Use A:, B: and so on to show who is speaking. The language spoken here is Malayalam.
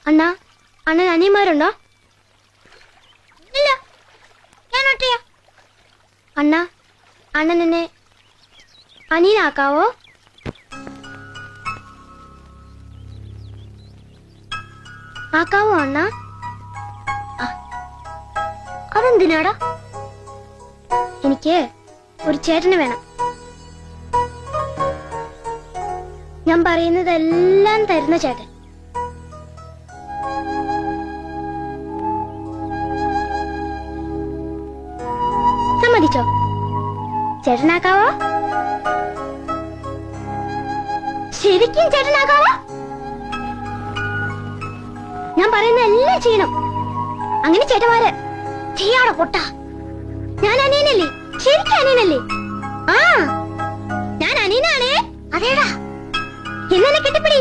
A: അണ്ണാ, അണ്ണൻ അനിയന്മാരുണ്ടോ? ഇല്ല, ഞാൻ ഒറ്റയാ. അണ്ണാ, അണ്ണൻ എന്നെ അനിയനാക്കാവോ? ആക്കാവോ അണ്ണാ? അതെന്തിനാടാ? എനിക്ക് ഒരു ചേട്ടന് വേണം. ഞാൻ പറയുന്നതെല്ലാം തരുന്ന ചേട്ടൻ. സമ്മതിച്ചോ? ചേട്ടനാക്കാവോ? ശരിക്കും ചേട്ടനാക്കാവോ? ഞാൻ പറയുന്ന എല്ലാം ചെയ്യണം. അങ്ങനെ ചേട്ടന്മാര് ചെയ്യാടോ പൊട്ട. ഞാൻ അനിയനല്ലേ? ശരിക്കും അനിയനല്ലേ? ആ, ഞാൻ അനിയനാണേ. അതേടാ, എന്നെ കെട്ടിപ്പിടി.